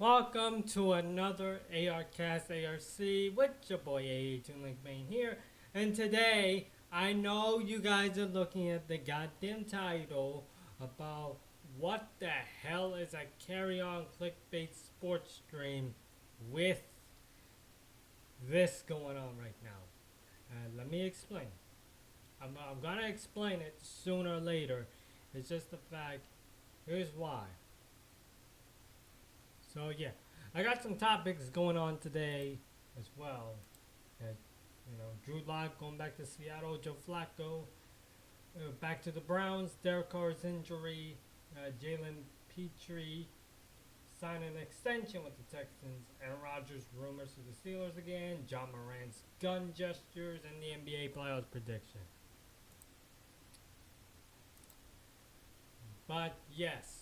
Welcome to another ARcast ARC with your boy Toon Link Main here. And today, I know you guys are looking at the goddamn title about what the hell is a carry-on clickbait sports stream with this going on right now. Let me explain. I'm gonna explain it sooner or later. It's just the fact. Here's why. So yeah, I got some topics going on today as well. That, Drew Lock going back to Seattle, Joe Flacco back to the Browns, Derek Carr's injury, Jaylen Petri signing an extension with the Texans, Aaron Rodgers rumors to the Steelers again, John Morant's gun gestures, and the NBA playoffs prediction. But yes.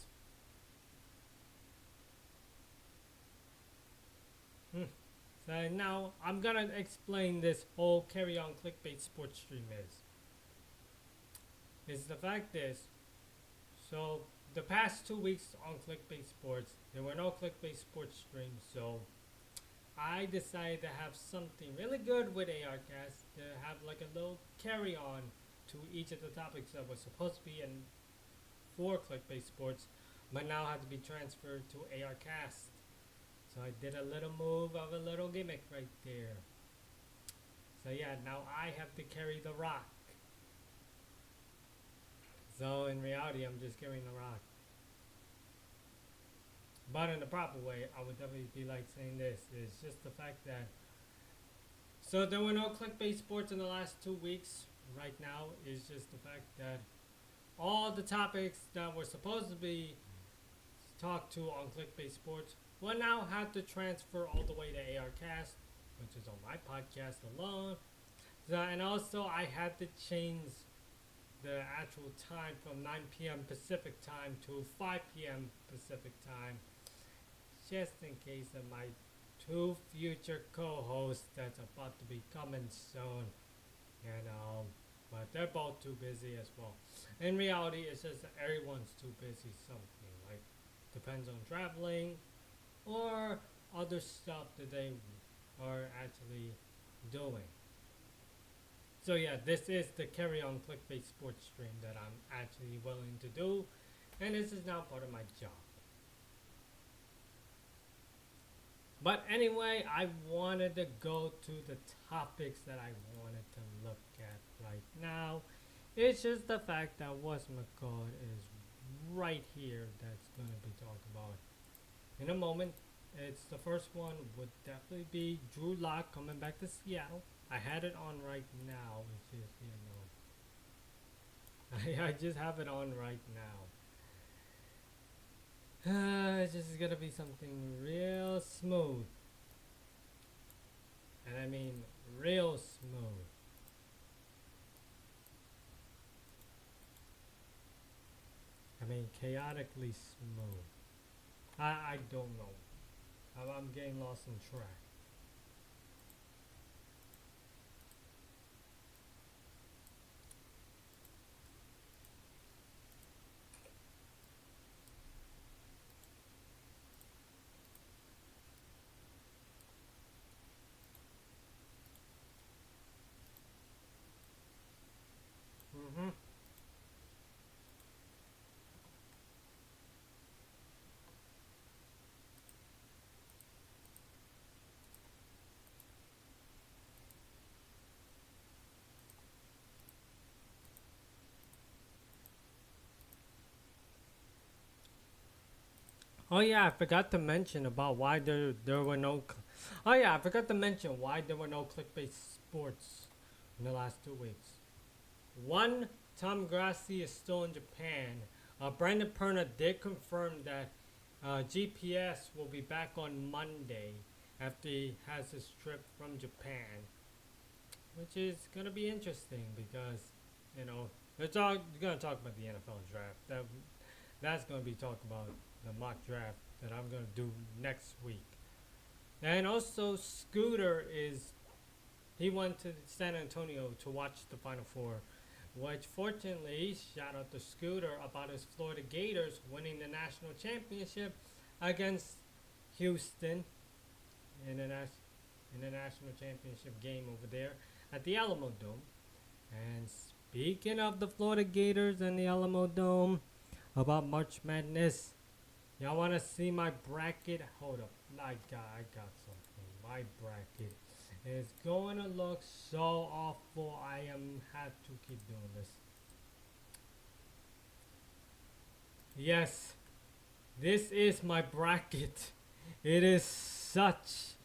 So now I'm gonna explain this whole carry-on clickbait sports stream is the fact is, so the past 2 weeks on Clickbait Sports, there were no Clickbait Sports streams, so I decided to have something really good with ARcast to have like a little carry-on to each of the topics that was supposed to be in for Clickbait Sports, but now had to be transferred to ARcast. So I did a little move of a little gimmick right there. So yeah, now I have to carry the rock. So in reality, I'm just carrying the rock. But in the proper way, I would definitely be like saying this. It's just the fact that, so there were no clickbait sports in the last 2 weeks. Right now is just the fact that all the topics that were supposed to be talked to on clickbait sports will now have to transfer all the way to ARcast, which is on my podcast alone. So, and also I had to change the actual time from 9 p.m. Pacific time to 5 p.m. Pacific time, just in case of my two future co-hosts that's about to be coming soon. But they're both too busy as well. In reality, it's just that everyone's too busy something. Like, depends on traveling or other stuff that they are actually doing. So yeah, this is the carry-on clickbait sports stream that I'm actually willing to do, and this is now part of my job. But anyway, I wanted to go to the topics that I wanted to look at right now. It's just the fact that what's-my-god is right here that's going to be talked about in a moment. It's the first one would definitely be Drew Lock coming back to Seattle. I had it on right now. It's just, I just have it on right now. It's just gonna be something real smooth. And I mean real smooth. I mean chaotically smooth. I don't know. I'm getting lost in track. Mm-hmm. Oh yeah, I forgot to mention about why there were no. Oh yeah, I forgot to mention why there were no clickbait sports in the last 2 weeks. One, Tom Grassi is still in Japan. Brandon Perna did confirm that GPS will be back on Monday after he has his trip from Japan, which is gonna be interesting because they're gonna talk about the NFL draft. That's gonna be talked about the mock draft that I'm gonna do next week. And also, Scooter he went to San Antonio to watch the Final Four, which fortunately, shout out to Scooter about his Florida Gators winning the national championship against Houston in the national championship game over there at the Alamo Dome. And speaking of the Florida Gators and the Alamo Dome, about March Madness, y'all want to see my bracket? Hold up, I got something. My bracket is going to look so awful. I have to keep doing this. Yes, this is my bracket. It is such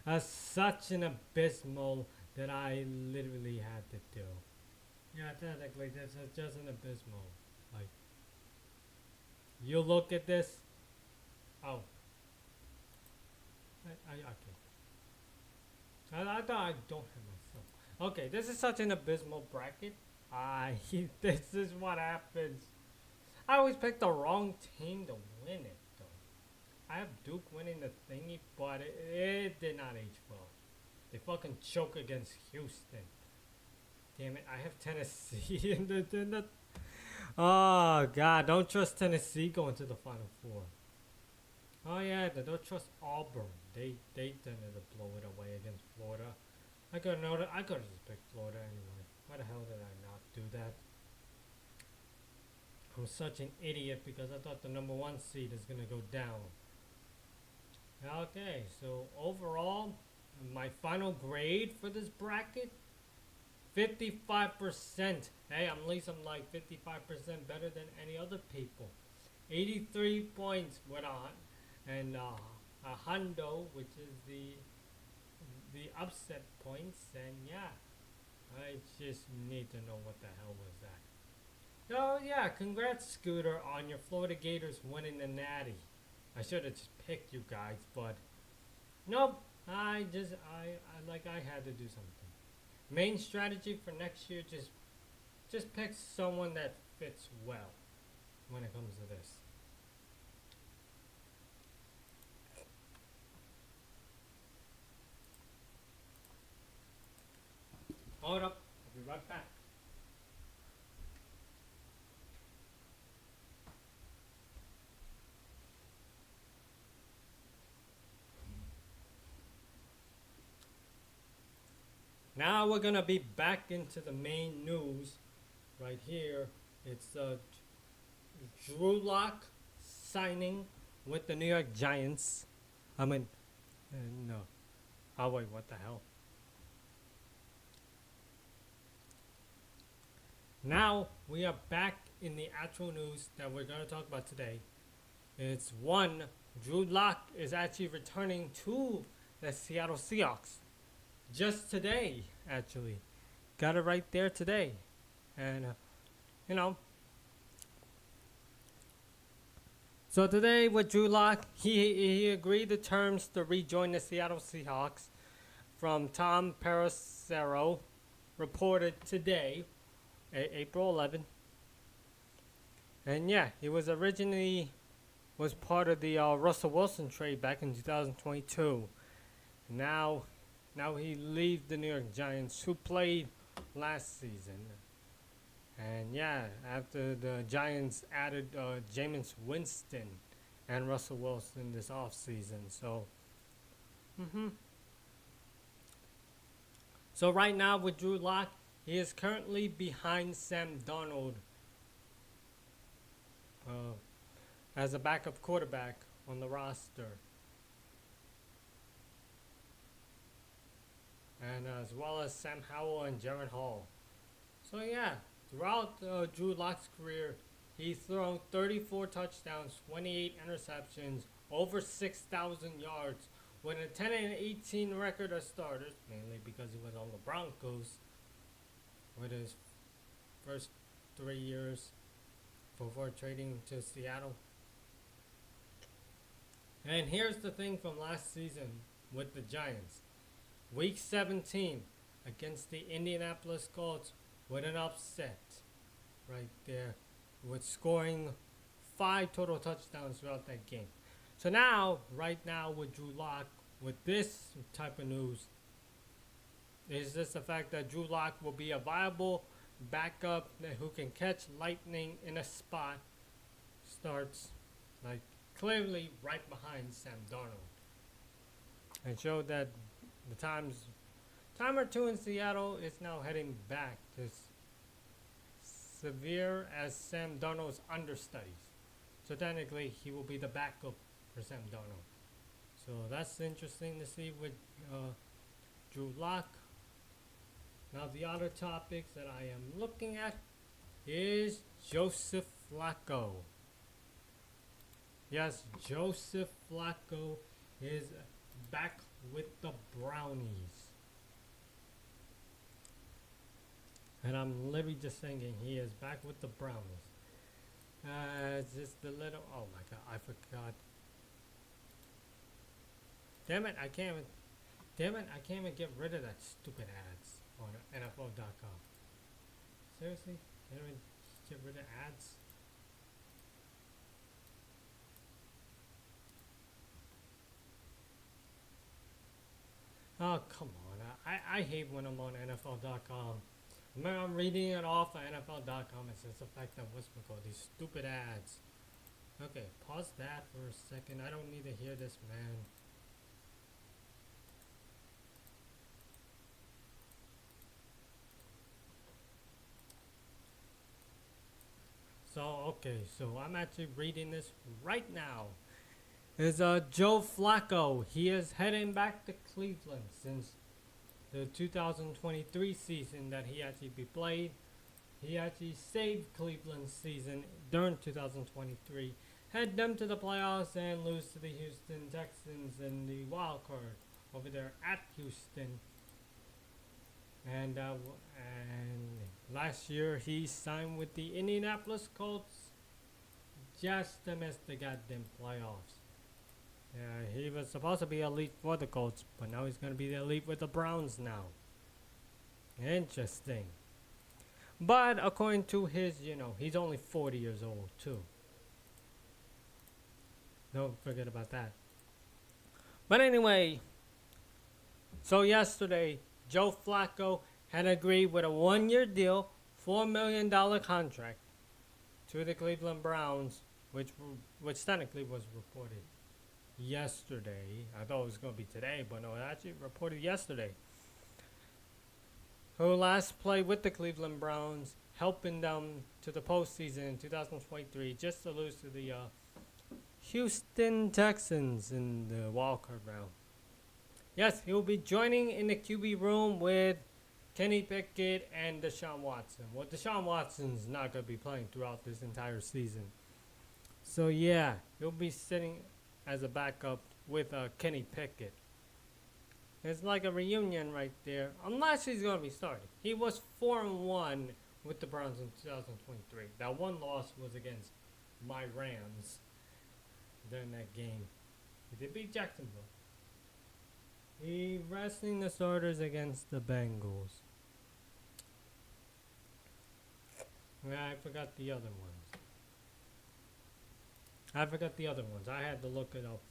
an abysmal that I literally had to do. Yeah, technically, that's just an abysmal. Like, you look at this. Oh, okay. I thought I don't have myself. Okay, this is such an abysmal bracket. This is what happens. I always pick the wrong team to win it, though. I have Duke winning the thingy, but it did not age well. They fucking choke against Houston. Damn it, I have Tennessee in the Oh, God, don't trust Tennessee going to the Final Four. Oh, yeah, don't trust Auburn. They tended to blow it away against Florida. I could have just picked Florida anyway. Why the hell did I not do that? I'm such an idiot because I thought the number 1 seed is going to go down. Okay, so overall, my final grade for this bracket, 55%. Hey, at least I'm like 55% better than any other people. 83 points went on, and a hundo, which is the upset points, and yeah, I just need to know what the hell was that. Oh yeah, congrats Scooter on your Florida Gators winning the Natty. I should have just picked you guys, but nope. I had to do something. Main strategy for next year, just pick someone that fits well when it comes to this. Hold up, I'll be right back. Now we're gonna be back into the main news right here. It's Drew Lock signing with the New York Giants. No. Oh wait, what the hell? Now we are back in the actual news that we're gonna talk about today. It's one, Drew Lock is actually returning to the Seattle Seahawks. Just today, actually. Got it right there today. And, So today with Drew Lock, he agreed to terms to rejoin the Seattle Seahawks from Tom Pelissero, reported today, April 11th. And yeah, he was part of the Russell Wilson trade back in 2022. Now he leaves the New York Giants, who played last season. And yeah, after the Giants added Jameis Winston and Russell Wilson this offseason. So right now with Drew Lock, he is currently behind Sam Darnold as a backup quarterback on the roster. And as well as Sam Howell and Jared Hall. So yeah, throughout Drew Lock's career, he's thrown 34 touchdowns, 28 interceptions, over 6,000 yards, with a 10-18 record as starters, mainly because he was on the Broncos with his first 3 years before trading to Seattle. And here's the thing from last season with the Giants. Week 17 against the Indianapolis Colts with an upset right there, with scoring 5 total touchdowns throughout that game. So right now with Drew Lock, with this type of news, is just the fact that Drew Lock will be a viable backup who can catch lightning in a spot, starts like clearly right behind Sam Darnold. and showed that the timer 2 in Seattle is now heading back to severe as Sam Darnold's understudies. So technically, he will be the backup for Sam Darnold. So that's interesting to see with Drew Lock. Now the other topics that I am looking at is Joseph Flacco. Yes, Joseph Flacco is back with the Brownies. And I'm literally just thinking he is back with the Brownies. Just the little, oh my god, I forgot. Damn it, I can't even get rid of that stupid ads on NFL.com. Seriously? Can't even get rid of ads? Oh, come on. I hate when I'm on NFL.com. When I'm reading it off of NFL.com, it's just the fact that these stupid ads. Okay, pause that for a second. I don't need to hear this, man. So I'm actually reading this right now. Is Joe Flacco. He is heading back to Cleveland since the 2023 season that he actually played. He actually saved Cleveland's season during 2023, had them to the playoffs and lose to the Houston Texans in the wild card over there at Houston. And last year he signed with the Indianapolis Colts just to miss the goddamn playoffs. He was supposed to be elite for the Colts, but now he's going to be the elite with the Browns now. Interesting. But according to his, he's only 40 years old too. Don't forget about that. But anyway, so yesterday, Joe Flacco had agreed with a 1-year deal, $4 million contract to the Cleveland Browns, which technically was reported yesterday. I thought it was going to be today, but no, it actually reported yesterday. Who last played with the Cleveland Browns, helping them to the postseason in 2023, just to lose to the Houston Texans in the wildcard round. Yes, he will be joining in the QB room with Kenny Pickett and Deshaun Watson. Well, Deshaun Watson's not going to be playing throughout this entire season. So yeah, he'll be sitting as a backup with Kenny Pickett. It's like a reunion right there, unless he's going to be starting. He was 4-1 with the Browns in 2023. That one loss was against my Rams during that game. He did beat Jacksonville. He resting the starters against the Bengals. Yeah, I forgot the other ones. I had to look it up.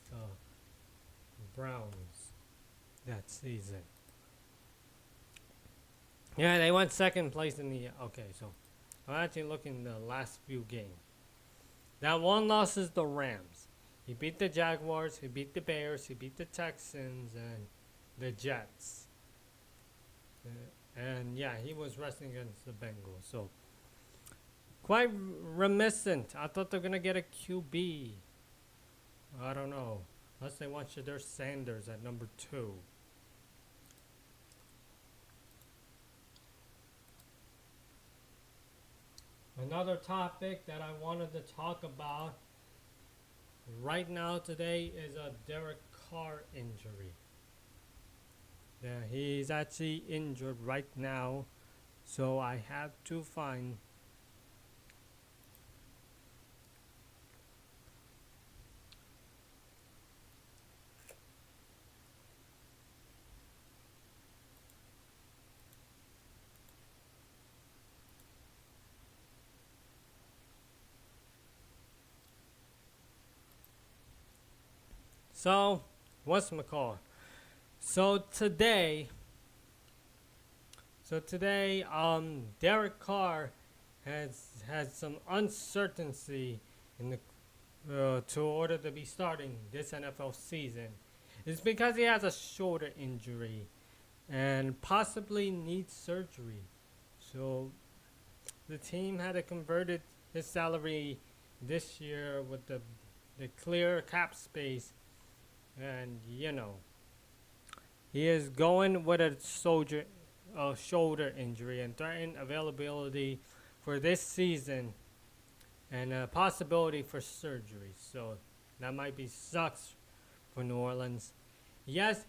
Browns that season. Yeah, they went second place in the. Okay, so I'm actually looking at the last few games. That one loss is the Rams. He beat the Jaguars, he beat the Bears, he beat the Texans, and the Jets. And yeah, he was resting against the Bengals. So quite reminiscent. I thought they're gonna get a QB. I don't know. Unless they want Shedeur Sanders at number 2. Another topic that I wanted to talk about right now today is a Derek Carr injury. Yeah, he's actually injured right now, so I have to find So, what's McCall? So today, Derek Carr has had some uncertainty in the to order to be starting this NFL season. is because he has a shoulder injury and possibly needs surgery. So the team had to convert his salary this year with the clear cap space, and he is going with a shoulder injury and threatened availability for this season and a possibility for surgery. So that might be sucks for New Orleans. Yes,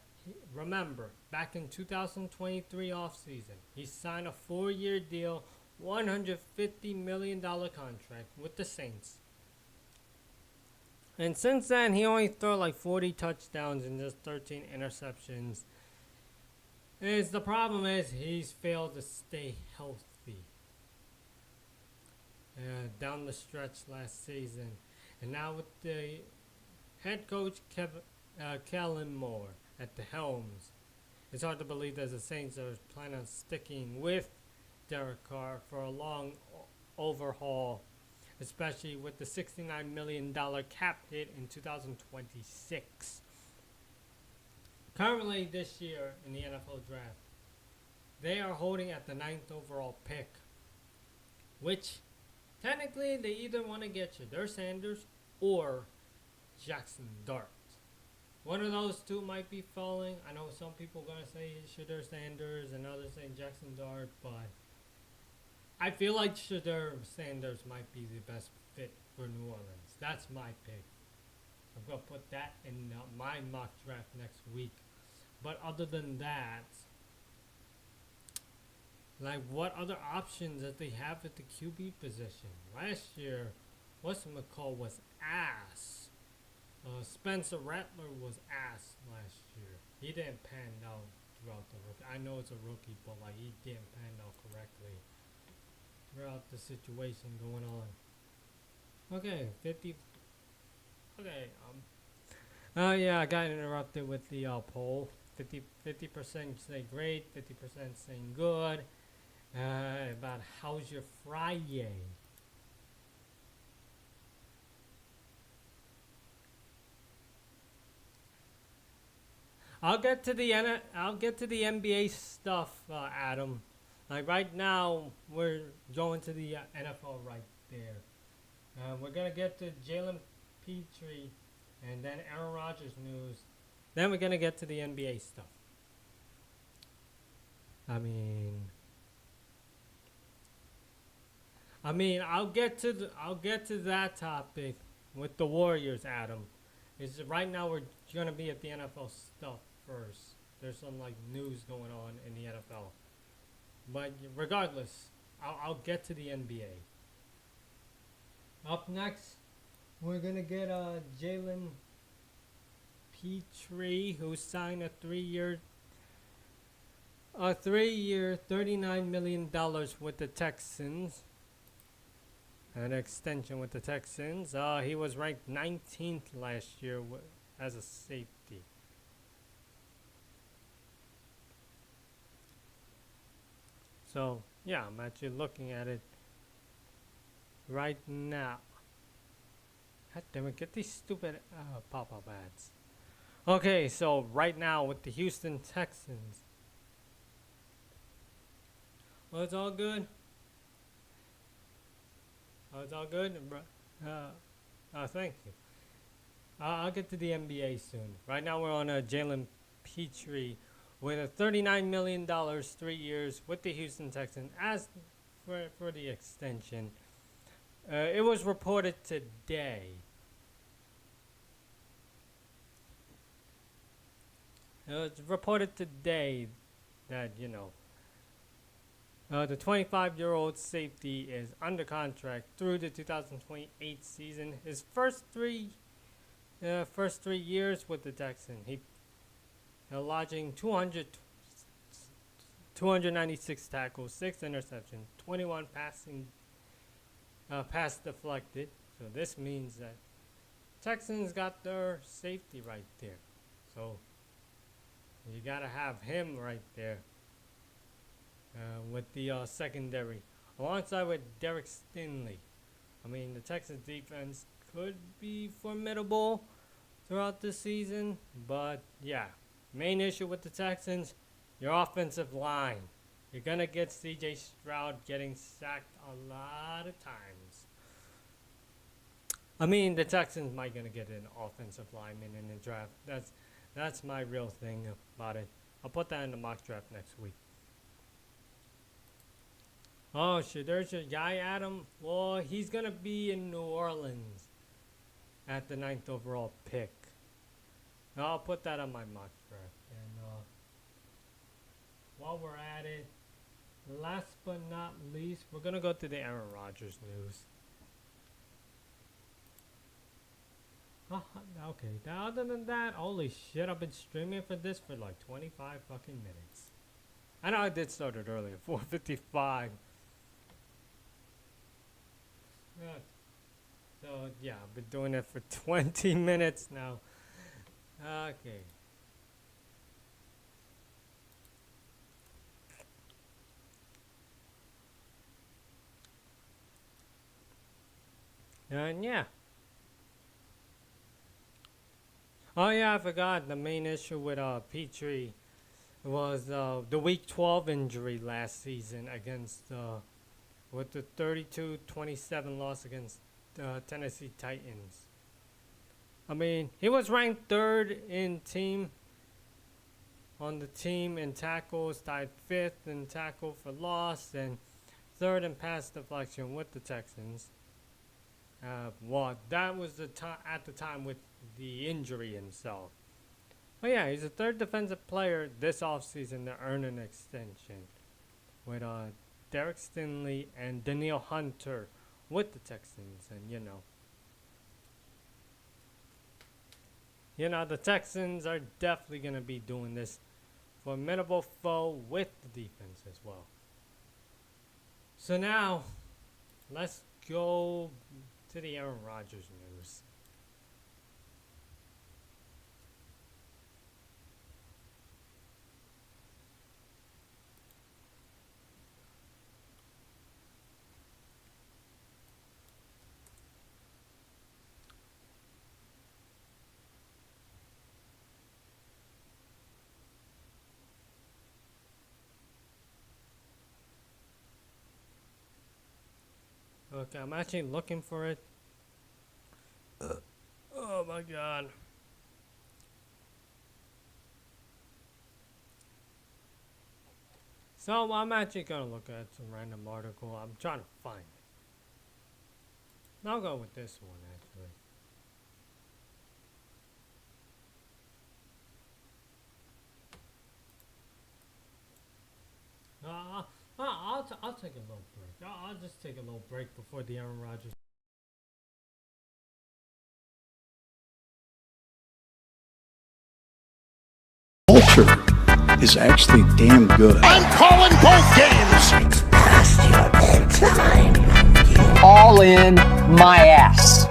remember, back in 2023 offseason, he signed a 4-year deal, $150 million contract with the Saints. And since then, he only threw like 40 touchdowns and just 13 interceptions. The problem is he's failed to stay healthy down the stretch last season. And now with the head coach Kellen Moore at the helms, it's hard to believe that the Saints are planning on sticking with Derek Carr for a long overhaul, especially with the $69 million cap hit in 2026. Currently this year in the NFL draft, they are holding at the 9th overall pick, which technically they either want to get Shedeur Sanders or Jackson Dart. One of those two might be falling. I know some people are going to say Shedeur Sanders and others saying Jackson Dart, but I feel like Shedeur Sanders might be the best fit for New Orleans. That's my pick. I'm going to put that in my mock draft next week. But other than that, like what other options that they have at the QB position? Last year, whatchamacall was ass. Spencer Rattler was ass last year. He didn't pan out throughout the rookie. I know it's a rookie, but like he didn't pan out correctly throughout the situation going on. Okay, 50. Okay, yeah, I got interrupted with the poll. 50% say great, 50% saying good. About how's your Friday? I'll get to the NBA stuff, Adam. Like right now, we're going to the NFL right there. We're gonna get to Jaylen Petri, and then Aaron Rodgers news. Then we're gonna get to the NBA stuff. I mean, I'll get to that topic with the Warriors, Adam. Is right now we're gonna be at the NFL stuff first. There's some like news going on in the NFL, but regardless, I'll get to the NBA. Up next, we're gonna get Jaylen Petri, who signed a three-year, $39 million with the Texans. An extension with the Texans. He was ranked 19th last year as a safety. So, yeah, I'm actually looking at it right now. God damn it, get these stupid pop-up ads. Okay, so right now with the Houston Texans. Well, it's all good. Oh, it's all good? Thank you. I'll get to the NBA soon. Right now we're on Jaylen Petri with a $39 million, 3 years with the Houston Texans as for the extension. It was reported today. It's reported today that, the 25-year-old safety is under contract through the 2028 season. His first three years with the Texans, he lodging 296 tackles, 6 interceptions, 21 pass deflected. So this means that Texans got their safety right there. So you gotta have him right there. With the secondary, alongside with Derek Stingley. I mean, the Texas defense could be formidable. throughout the season. But yeah, main issue with the Texans, your offensive line. You're gonna get C.J. Stroud getting sacked a lot of times. I mean, the Texans might gonna get an offensive lineman in the draft. That's my real thing about it. I'll put that in the mock draft next week. Oh shit, there's your guy Adam. Well, he's gonna be in New Orleans at the 9th overall pick. I'll put that on my mock draft. And while we're at it, last but not least, we're gonna go to the Aaron Rodgers news. Okay, other than that, holy shit, I've been streaming for this for like 25 fucking minutes. I know I did start it earlier, 4:55. So yeah, I've been doing it for 20 minutes now. Okay. And yeah. Oh yeah, I forgot the main issue with Petri was the Week 12 injury last season against with the 32-27 loss against Tennessee Titans. I mean, he was ranked third in team on the team in tackles, tied fifth in tackle for loss, and third in pass deflection with the Texans. Well, that was the at the time with the injury himself. But yeah, he's the third defensive player this offseason to earn an extension with Derek Stingley and Danielle Hunter with the Texans. And the Texans are definitely going to be doing this formidable foe with the defense as well. So now, let's go to the Aaron Rodgers news. Okay, I'm actually looking for it. Oh my god. So I'm actually gonna look at some random article. I'm trying to find it. I'll go with this one actually. I'll take a little break. I'll just take a little break before the Aaron Rodgers. Culture is actually damn good. I'm calling both games. It's past your bedtime. All in my ass.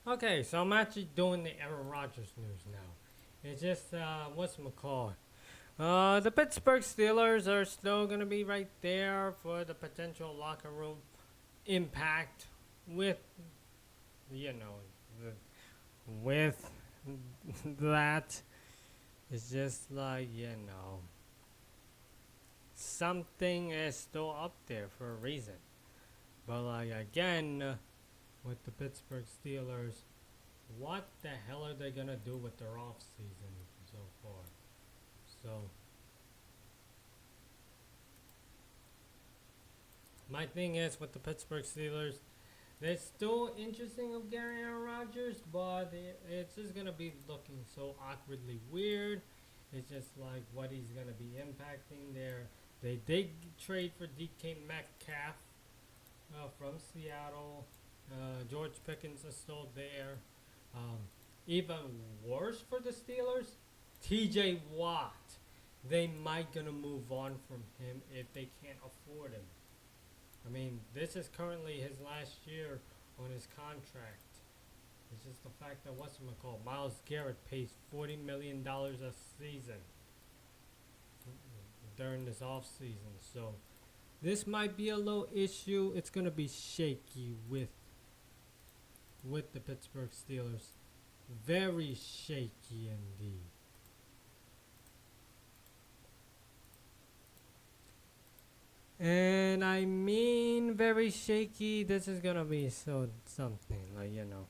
Okay, so I'm actually doing the Aaron Rodgers news now. It's just, whatchamacallit? The Pittsburgh Steelers are still going to be right there for the potential locker room impact with, with that. It's just like, something is still up there for a reason. But like, again, with the Pittsburgh Steelers, what the hell are they going to do with their off season so far? So, my thing is with the Pittsburgh Steelers, they're still interesting of getting Aaron Rodgers, but it's just going to be looking so awkwardly weird. It's just like what he's going to be impacting there. They did trade for DK Metcalf from Seattle. George Pickens is still there. Even worse for the Steelers, TJ Watt. They might gonna move on from him if they can't afford him. I mean, this is currently his last year on his contract. It's just the fact that Myles Garrett pays $40 million a season. during this off season. So this might be a little issue. It's gonna be shaky with the Pittsburgh Steelers. Very shaky indeed. And I mean very shaky. This is gonna be so something, like, you know.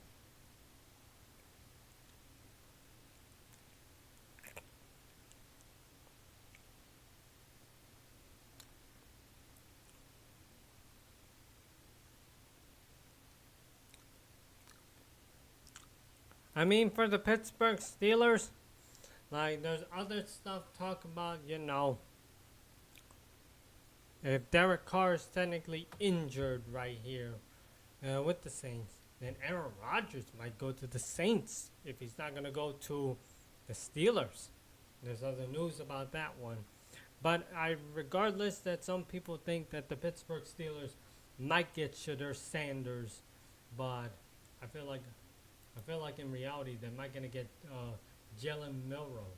I mean, for the Pittsburgh Steelers, like, there's other stuff talk about, you know, if Derek Carr is technically injured right here with the Saints, then Aaron Rodgers might go to the Saints if he's not going to go to the Steelers. There's other news about that one. But regardless that some people think that the Pittsburgh Steelers might get Shedeur Sanders, but I feel like in reality they might gonna get Jalen Milroe,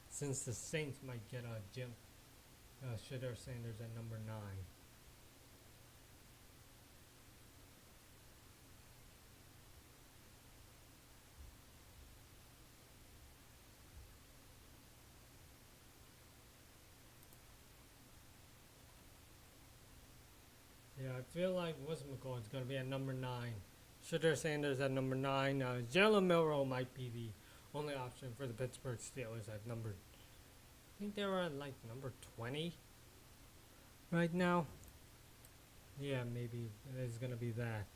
since the Saints might get Shedeur Sanders at number 9. Yeah, I feel like whatchamacallit is gonna be at number 9. Shedeur Sanders at number 9. Jalen Milroe might be the only option for the Pittsburgh Steelers at number. I think they were at like number 20 right now. Yeah, maybe it's gonna be that.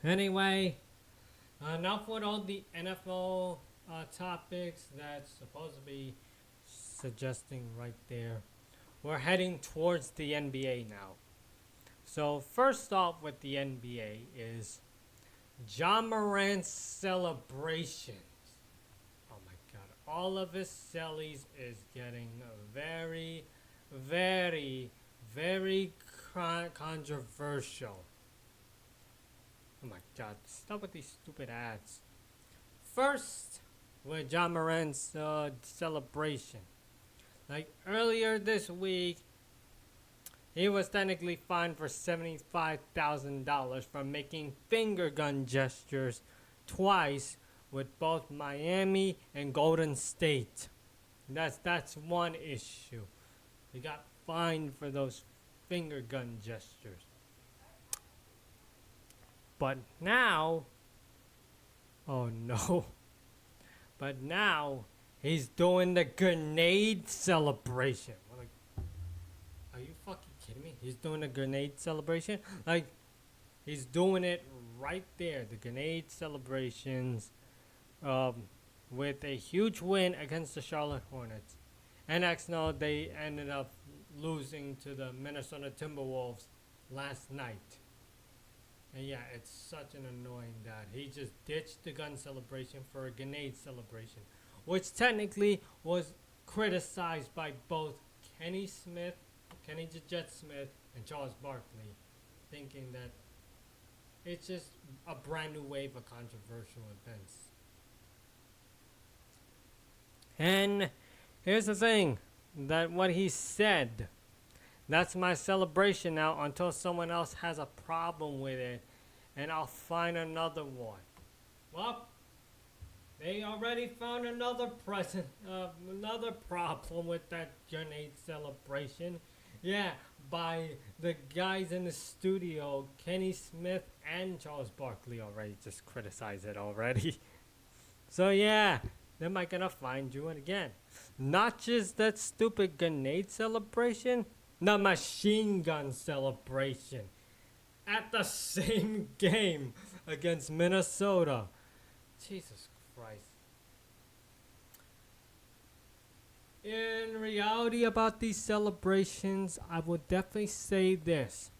Anyway, enough with all the NFL topics that's supposed to be suggesting right there. We're heading towards the NBA now. So first off with the NBA is Ja Morant's celebrations. Oh my God. All of his cellies is getting very, very, very controversial. Oh my God, stop with these stupid ads. First, with Ja Morant's celebration. Like earlier this week, he was technically fined for $75,000 for making finger gun gestures twice with both Miami and Golden State. That's one issue. He got fined for those finger gun gestures. But now, oh no. But now, he's doing the grenade celebration. Like, are you fucking kidding me? He's doing the grenade celebration? Like, he's doing it right there. The grenade celebrations with a huge win against the Charlotte Hornets. And no, they ended up losing to the Minnesota Timberwolves last night. And yeah, it's such an annoying that he just ditched the gun celebration for a grenade celebration, which technically was criticized by both Kenny the Jet Smith, and Charles Barkley, thinking that it's just a brand new wave of controversial events. And here's the thing, that what he said, that's my celebration now until someone else has a problem with it, and I'll find another one. Well, they already found another another problem with that grenade celebration. Yeah, by the guys in the studio, Kenny Smith and Charles Barkley already just criticized it already. So yeah, they might gonna find you again. Not just that stupid grenade celebration, the machine gun celebration at the same game against Minnesota. Jesus Christ. In reality about these celebrations, I would definitely say this.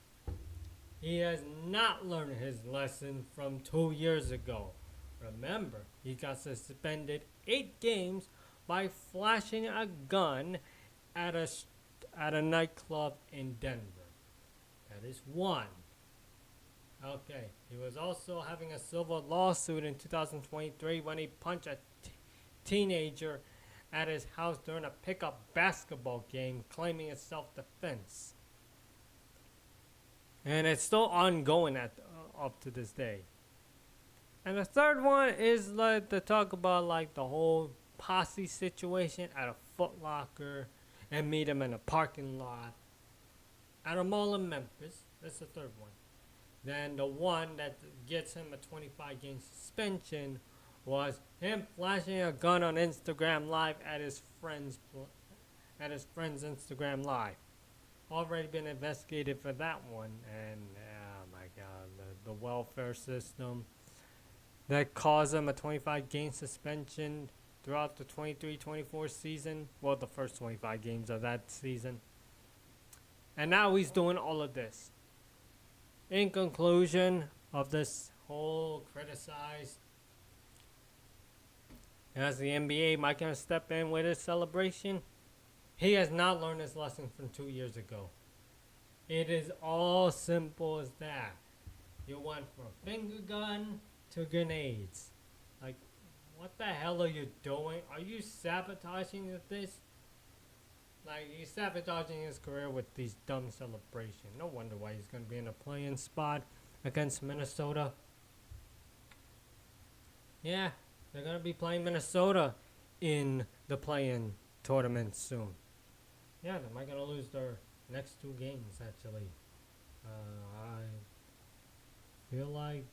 He has not learned his lesson from 2 years ago. Remember, he got suspended 8 games by flashing a gun at a nightclub in Denver. That is one. Okay, he was also having a civil lawsuit in 2023 when he punched a teenager at his house during a pickup basketball game, claiming it's self-defense. And it's still ongoing up to this day. And the third one is like to talk about like the whole posse situation at a Foot Locker and meet him in a parking lot at a mall in Memphis. That's the third one. Then the one that gets him a 25-game suspension was him flashing a gun on Instagram Live at his friend's Instagram Live. Already been investigated for that one, and oh my God, the welfare system that caused him a 25-game suspension throughout the 23-24 season. Well, the first 25 games of that season. And now he's doing all of this. In conclusion of this whole criticized, as the NBA might gonna step in with his celebration, he has not learned his lesson from 2 years ago. It is all simple as that. You went from finger gun to grenades. Like, what the hell are you doing? Are you sabotaging this? Like, he's sabotaging his career with these dumb celebrations. No wonder why he's going to be in a play-in spot against Minnesota. Yeah, they're going to be playing Minnesota in the play-in tournament soon. Yeah, they might going to lose their next 2 games, actually. I feel like...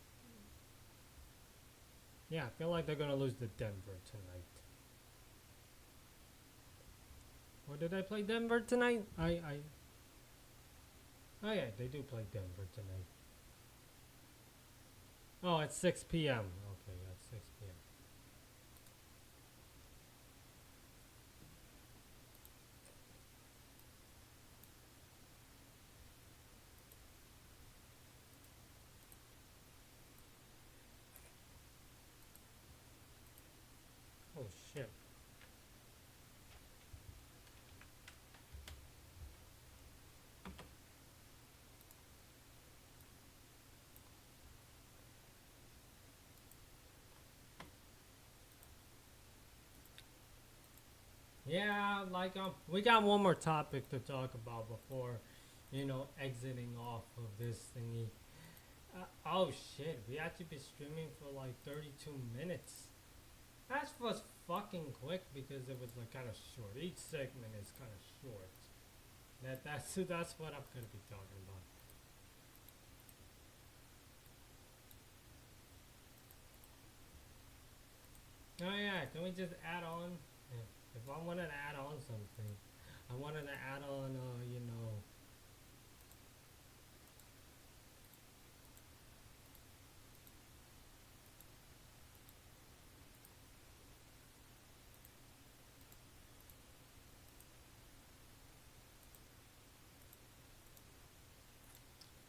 Yeah, I feel like they're going to lose to Denver tonight. Or did I play Denver tonight? Oh yeah, they do play Denver tonight. Oh, it's 6 p.m. Okay, that's 6 p.m. Oh shit. Yeah, like we got one more topic to talk about before, exiting off of this thingy. Oh shit, we actually been streaming for like 32 minutes. That was fucking quick because it was like kind of short. Each segment is kind of short. That's what I'm gonna be talking about. Oh yeah, can we just add on? If I wanted to add on something, I wanted to add on,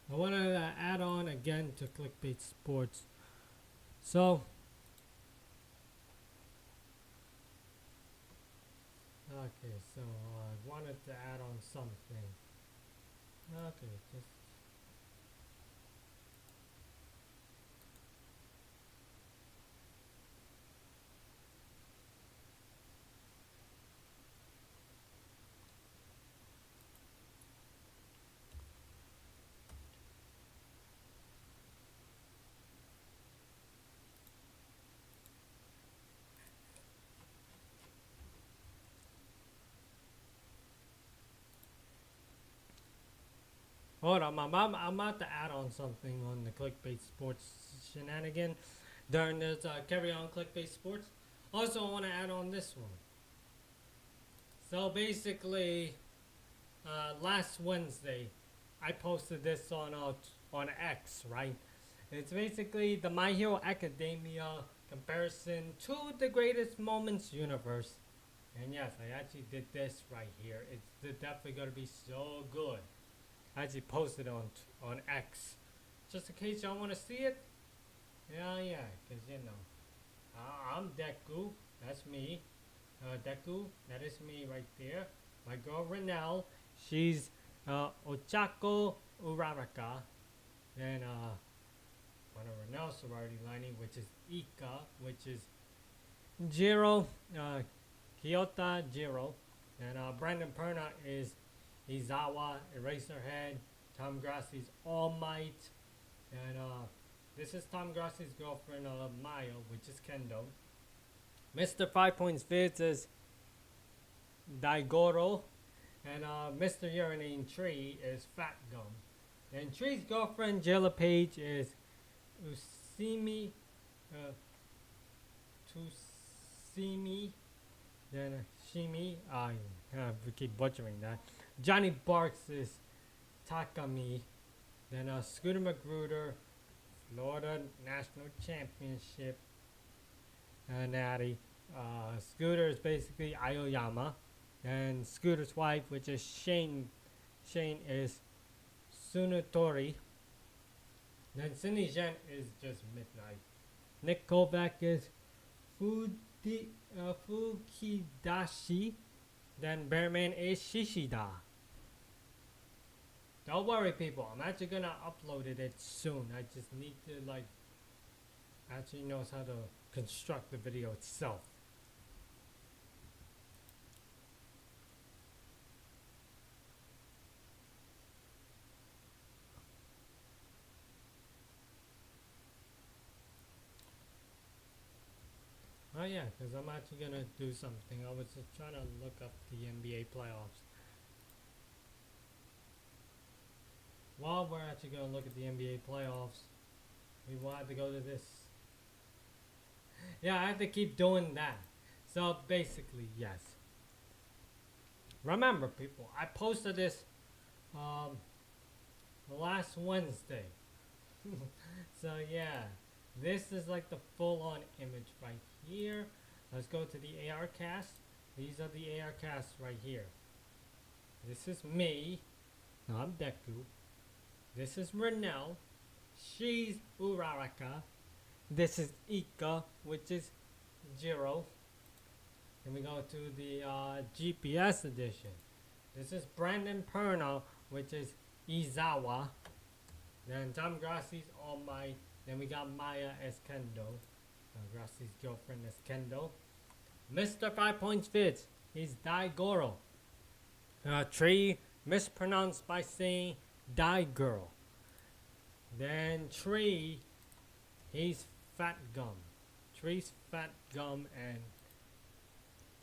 I wanted to add on again to Clickbait Sports. So, okay, so I wanted to add on something. Okay, just... Hold on, I'm about to add on something on the Clickbait Sports shenanigan during this carry on Clickbait Sports. Also, I want to add on this one. So basically, last Wednesday, I posted this on X, right? It's basically the My Hero Academia comparison to the Greatest Moments universe. And yes, I actually did this right here. It's definitely going to be so good. I actually posted on X. Just in case y'all want to see it. Yeah, because, I'm Deku. That's me. Deku, that is me right there. My girl Renelle, she's Ochako Uraraka. Then one of Renelle's sorority lining, which is Ika, which is Jiro, Kyoto Jiro. And Brandon Perna is Izawa, Eraserhead, Tom Grassie's All Might. And this is Tom Grassie's girlfriend, Maya, which is Kendo. Mr. 5 Points Vids is Daigoro. And Mr. Urinating Tree is Fat Gum. And Tree's girlfriend, Jaylen Petri, is Usimi. Tusimi. Then Shimi. We keep butchering that. Johnny Barks is Takami. Then Scooter Magruder, Florida National Championship natty. Scooter is basically Aoyama. And Scooter's wife, which is Shane is Sunatori. Then Cindy Jen is just Midnight. Nick Kovac is Fukidashi. Then Bearman is Shishida. Don't worry, people. I'm actually gonna upload it soon. I just need to actually knows how to construct the video itself. Oh yeah, because I'm actually gonna do something. I was just trying to look up the NBA playoffs. While we're actually gonna look at the NBA playoffs, we will have to go to this. Yeah, I have to keep doing that. So basically, yes. Remember, people, I posted this last Wednesday. So yeah, this is like the full-on image right here. Let's go to the AR cast. These are the AR casts right here. This is me. No, I'm Deku. This is Renelle. She's Uraraka. This is Ika, which is Jiro. Then we go to the GPS edition. This is Brandon Perna, which is Izawa. Then Tom Grassie's All Might. Then we got Maya as Kendo. Grassie's girlfriend as Kendo. Mr. 5 Points Fits. He's Daigoro. Tree mispronounced by saying Die Girl. Then Tree, he's Fat Gum. Tree's Fat Gum, and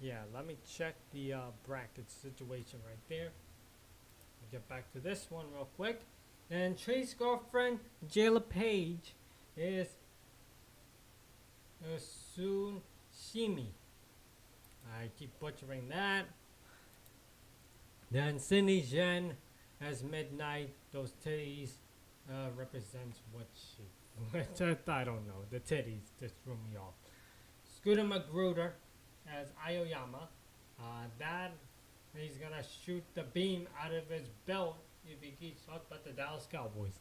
yeah, let me check the bracket situation right there. I'll get back to this one real quick. And Tree's girlfriend, Jaylen Petri, is Soon Shimi. I keep butchering that. Then Cindy Jen as Midnight. Those titties represents what she. I don't know. The titties just threw me off. Scooter Magruder as Aoyama. That he's gonna shoot the beam out of his belt if he keeps talking about the Dallas Cowboys.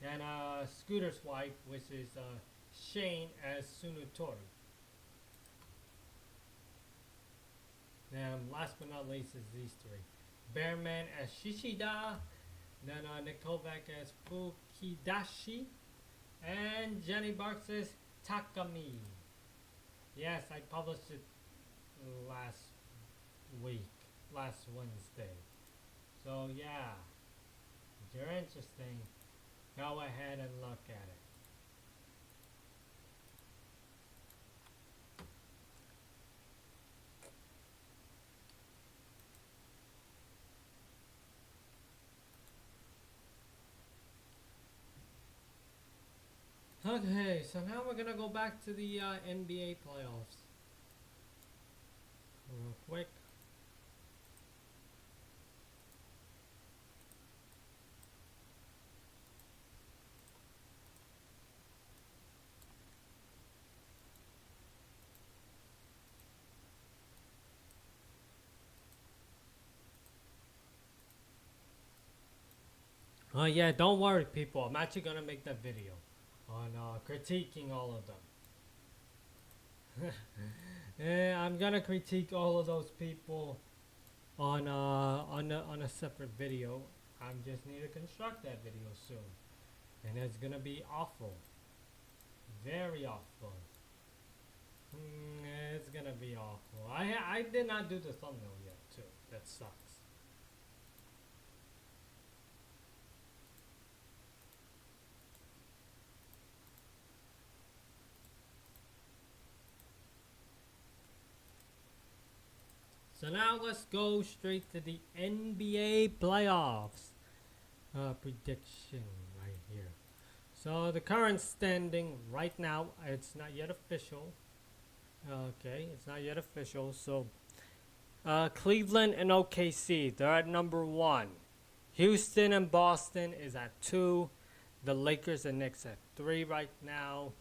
And Scooter's wife, which is Shane as Sunutori. And last but not least is these three. Bearman as Shishida. Then Nick Kovac as Fukidashi. And Jenny Barks as Takami. Yes, I published it last Wednesday. So yeah, if you're interested, go ahead and look at it. Okay, so now we're gonna go back to the NBA playoffs. Real quick. Oh yeah, don't worry, people. I'm actually gonna make that video on critiquing all of them. Yeah, I'm gonna critique all of those people on a separate video. I just need to construct that video soon, and it's gonna be awful, very awful. It's gonna be awful. I did not do the thumbnail yet too. That sucks. So now let's go straight to the NBA playoffs prediction right here. So the current standing right now, it's not yet official. Okay, it's not yet official. So Cleveland and OKC, they're at number 1. Houston and Boston is at 2. The Lakers and Knicks at 3 right now.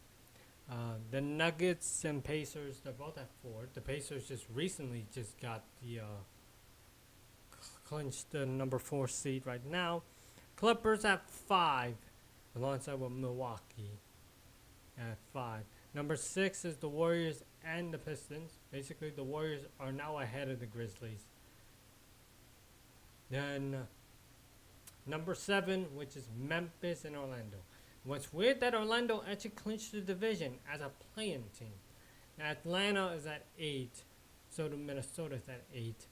The Nuggets and Pacers, they're both at 4. The Pacers just recently got the clinched the number 4 seed right now. Clippers at 5, alongside with Milwaukee at 5. Number 6 is the Warriors and the Pistons. Basically, the Warriors are now ahead of the Grizzlies. Then number 7, which is Memphis and Orlando. What's weird that Orlando actually clinched the division as a play-in team. Now Atlanta is at 8, so do Minnesota's at 8.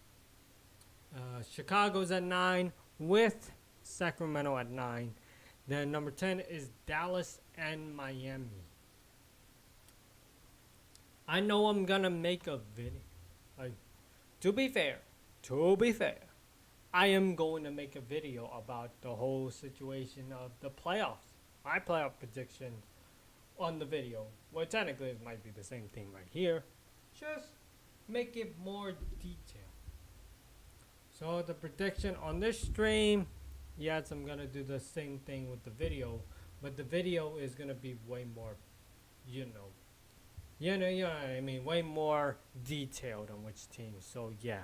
Chicago's at 9 with Sacramento at 9. Then number 10 is Dallas and Miami. I know I'm gonna make a video. To be fair, I am going to make a video about the whole situation of the playoffs. My playoff prediction on the video. Well, technically it might be the same thing right here. Just make it more detailed. So the prediction on this stream, yes, I'm gonna do the same thing with the video, but the video is gonna be way more, you know what I mean, way more detailed on which team. So yeah,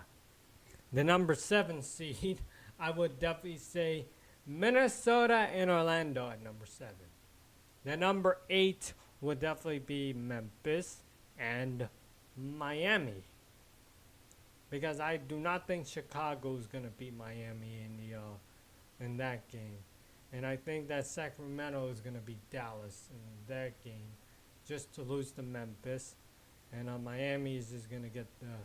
the number 7 seed, I would definitely say Minnesota and Orlando at number 7. The number 8 would definitely be Memphis and Miami, because I do not think Chicago is gonna beat Miami in that game, and I think that Sacramento is gonna beat Dallas in that game, just to lose to Memphis, and Miami is just gonna get the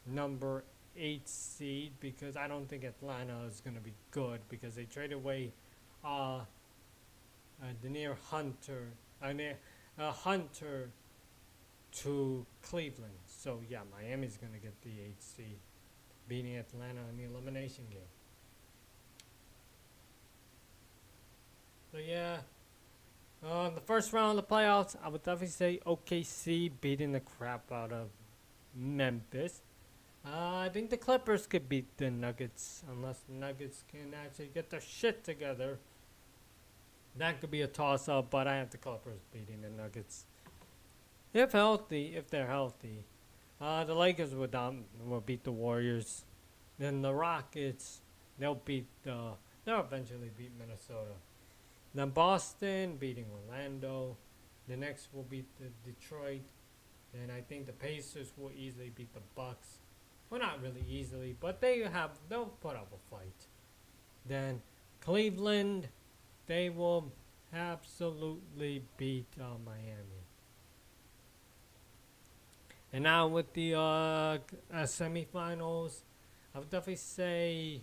number 8 seed, because I don't think Atlanta is gonna be good, because they traded away Denier Hunter to Cleveland. So yeah, Miami's gonna get the 8 seed, beating Atlanta in the elimination game. So yeah, the first round of the playoffs, I would definitely say OKC beating the crap out of Memphis. I think the Clippers could beat the Nuggets, unless the Nuggets can actually get their shit together. That could be a toss-up, but I have the Clippers beating the Nuggets. If they're healthy. The Lakers will beat the Warriors. Then the Rockets, they'll eventually beat Minnesota. Then Boston beating Orlando. The Knicks will beat the Detroit. Then I think the Pacers will easily beat the Bucks. Well, not really easily, but they'll put up a fight. Then Cleveland, they will absolutely beat Miami. And now with the semifinals, I would definitely say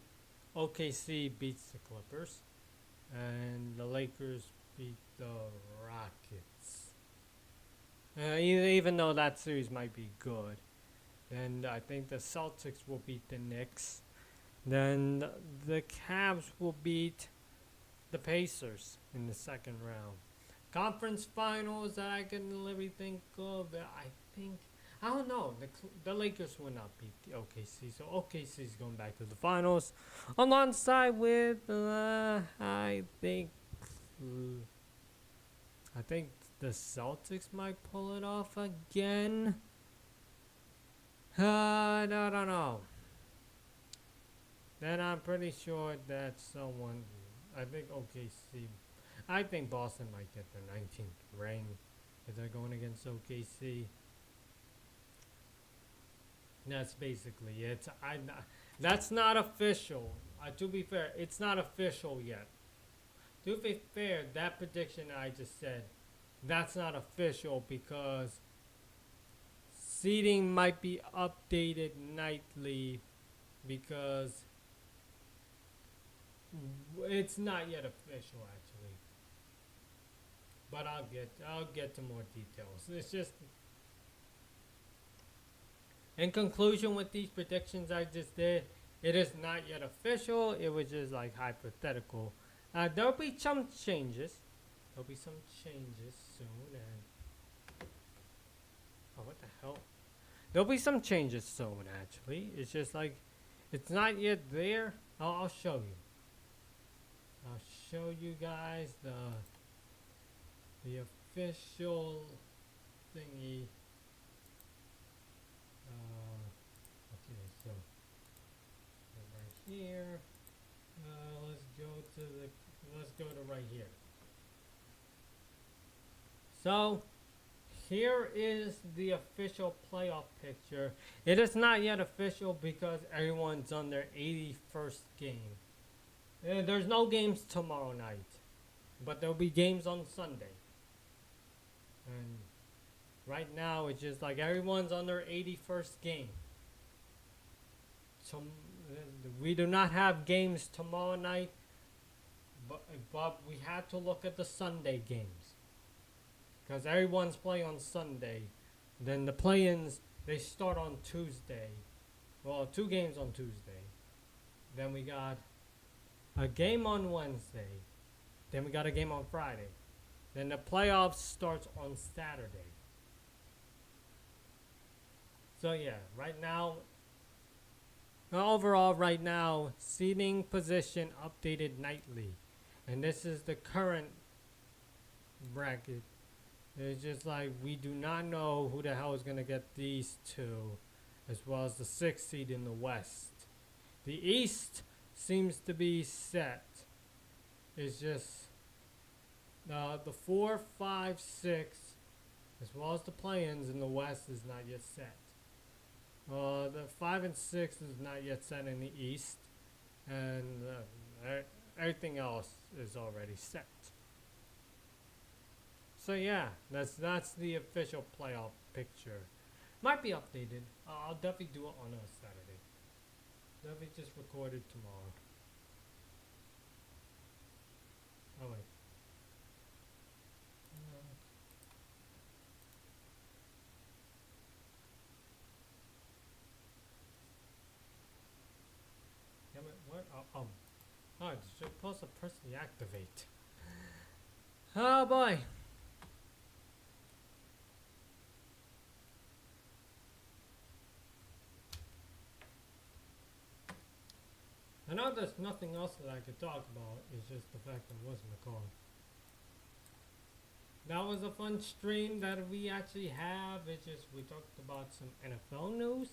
OKC beats the Clippers, and the Lakers beat the Rockets. Even though that series might be good. And I think the Celtics will beat the Knicks. Then the Cavs will beat the Pacers in the second round. Conference finals that I can literally think of, I don't know. The Lakers will not beat the OKC. So OKC is going back to the finals. Alongside with, I think the Celtics might pull it off again. I don't know. Then I'm pretty sure that I think Boston might get the 19th ring if they're going against OKC. That's basically it. That's not official. To be fair, it's not official yet. To be fair, that prediction I just said, that's not official because seeding might be updated nightly because it's not yet official actually. But I'll get to more details. It's just in conclusion with these predictions I just did, it is not yet official. It was just like hypothetical. There'll be some changes. There'll be some changes soon, and oh, what the hell? There'll be some changes soon. Actually, it's just like it's not yet there. I'll show you. I'll show you guys the official thingy. Okay, so right here. Let's go to right here. So here is the official playoff picture. It is not yet official because everyone's on their 81st game. There's no games tomorrow night, but there'll be games on Sunday. And right now, it's just like everyone's on their 81st game. So we do not have games tomorrow night, but we had to look at the Sunday games. Because everyone's playing on Sunday. Then the play-ins, they start on Tuesday. Well, 2 games on Tuesday. Then we got a game on Wednesday. Then we got a game on Friday. Then the playoffs starts on Saturday. So yeah, right now, overall right now, seeding position updated nightly. And this is the current bracket. It's just like we do not know who the hell is going to get these 2, as well as the 6th seed in the West. The East seems to be set. It's just the 4, 5, 6, as well as the play-ins in the West is not yet set. The 5 and 6 is not yet set in the East, and everything else is already set. So yeah, that's the official playoff picture. Might be updated. I'll definitely do it on a Saturday. Definitely just record it tomorrow. Oh wait. Damn it, what? Oh, it's supposed to press the activate. Oh boy. I know there's nothing else that I could talk about. It's just the fact that it wasn't a call. That was a fun stream that we actually have. It's just we talked about some NFL news,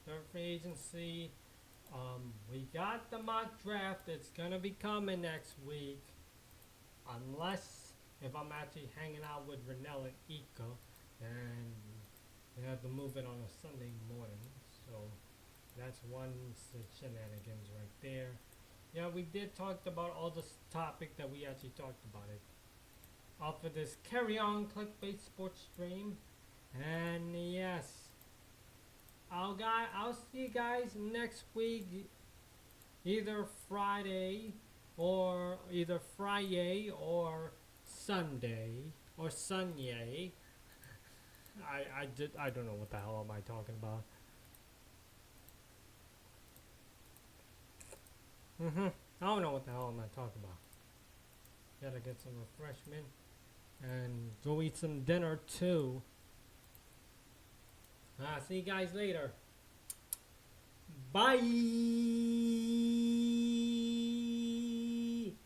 their free agency. We got the mock draft. It's gonna be coming next week, unless if I'm actually hanging out with Renell and Ika, and we have to move it on a Sunday morning. So that's one shenanigans right there. Yeah, we did talk about all this topic that we actually talked about it off of this Carry On Clickbait Sports stream. And yes, I'll see you guys next week, either Friday or Sunday or Sunday. I don't know what the hell am I talking about. I don't know what the hell am I talking about. Gotta get some refreshment and go eat some dinner too. See you guys later. Bye.